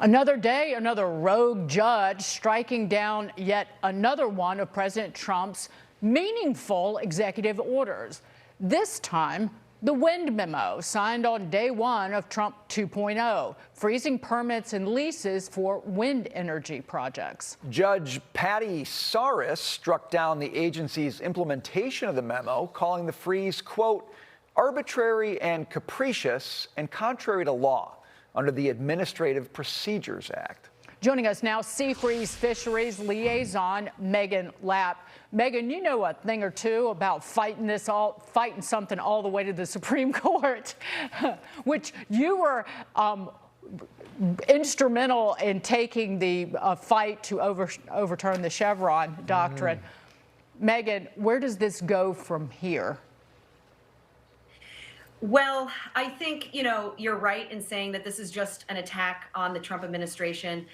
Another day, another rogue judge striking down yet another one of President Trump's meaningful executive orders. This time, the wind memo signed on day one of Trump 2.0, freezing permits and leases for wind energy projects. Judge Patty Saris struck down the agency's implementation of the memo, calling the freeze, quote, arbitrary and capricious and contrary to law under the Administrative Procedures Act. Joining us now, Seafreeze Fisheries liaison Meghan Lapp. Meghan, you know a thing or two about fighting something all the way to the Supreme Court, which you were instrumental in taking the fight to overturn the Chevron doctrine. Meghan, where does this go from here? Well, I think, you're right in saying that this is just an attack on the Trump administration.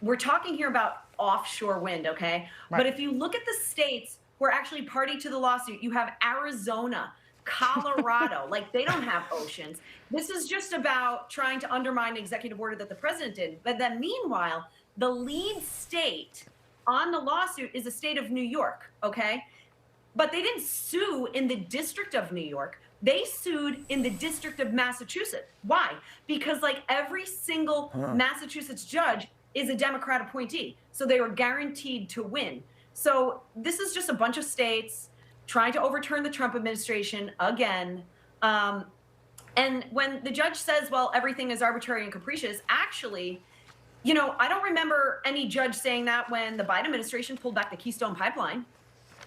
We're talking here about offshore wind, okay? Right. But if you look at the states who are actually party to the lawsuit, you have Arizona, Colorado, like they don't have oceans. This is just about trying to undermine an executive order that the president did. But then meanwhile, the lead state on the lawsuit is the state of New York, okay? But they didn't sue in the District of New York. They sued in the District of Massachusetts. Why? Because like every single Massachusetts judge is a Democrat appointee. So they were guaranteed to win. So this is just a bunch of states trying to overturn the Trump administration again. And when the judge says, well, everything is arbitrary and capricious, actually, I don't remember any judge saying that when the Biden administration pulled back the Keystone Pipeline.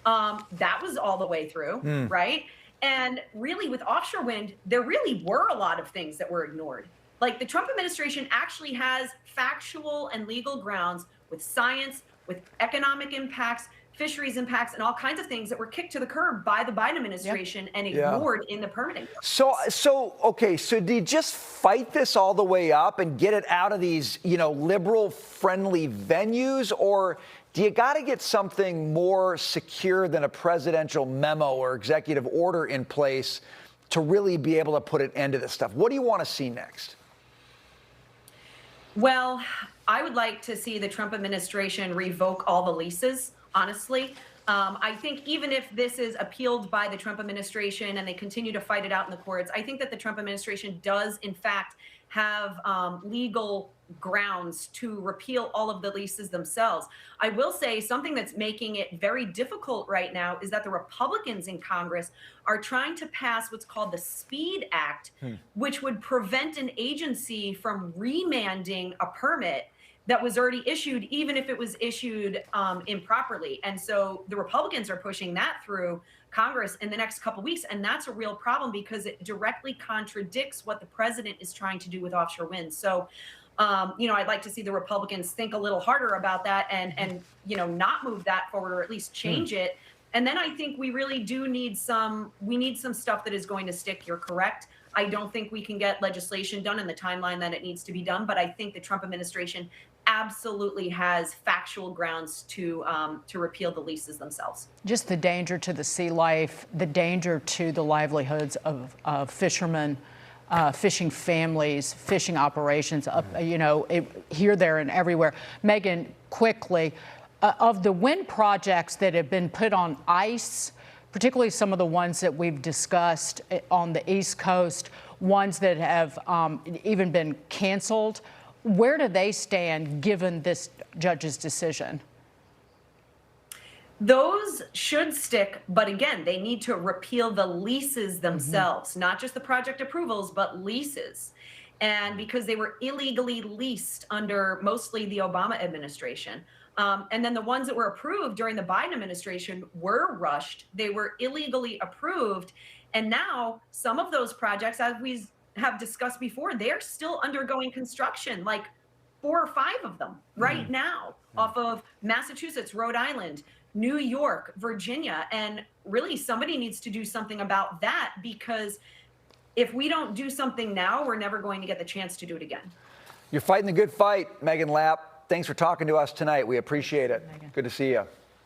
That was all the way through, right? And really with offshore wind, there really were a lot of things that were ignored. Like the Trump administration actually has factual and legal grounds with science, with economic impacts, fisheries impacts, and all kinds of things that were kicked to the curb by the Biden administration and ignored in the permitting. So did you just fight this all the way up and get it out of these, liberal-friendly venues, or do you got to get something more secure than a presidential memo or executive order in place to really be able to put an end to this stuff? What do you want to see next? Well, I would like to see the Trump administration revoke all the leases, honestly. I think even if this is appealed by the Trump administration and they continue to fight it out in the courts, I think that the Trump administration does, in fact, have legal grounds to repeal all of the leases themselves. I will say something that's making it very difficult right now is that the Republicans in Congress are trying to pass what's called the SPEED Act, which would prevent an agency from remanding a permit that was already issued, even if it was issued improperly. And so the Republicans are pushing that through Congress in the next couple of weeks. And that's a real problem because it directly contradicts what the president is trying to do with offshore wind. So, I'd like to see the Republicans think a little harder about that and not move that forward or at least change it. And then I think we really do need some stuff that is going to stick. You're correct. I don't think we can get legislation done in the timeline that it needs to be done. But I think the Trump administration absolutely has factual grounds to repeal the leases themselves. Just the danger to the sea life, the danger to the livelihoods of fishermen, fishing families, fishing operations, here, there, and everywhere. Meghan, quickly, of the wind projects that have been put on ice, particularly some of the ones that we've discussed on the East Coast, ones that have even been canceled, where do they stand given this judge's decision? Those should stick, but again, they need to repeal the leases themselves, not just the project approvals, but leases. And because they were illegally leased under mostly the Obama administration. And then the ones that were approved during the Biden administration were rushed. They were illegally approved. And now some of those projects, as we have discussed before, they're still undergoing construction, like 4 or 5 of them right now off of Massachusetts, Rhode Island, New York, Virginia. And really somebody needs to do something about that, because if we don't do something now, we're never going to get the chance to do it again. You're fighting the good fight, Meghan Lapp. Thanks for talking to us tonight. We appreciate it. Good to see you.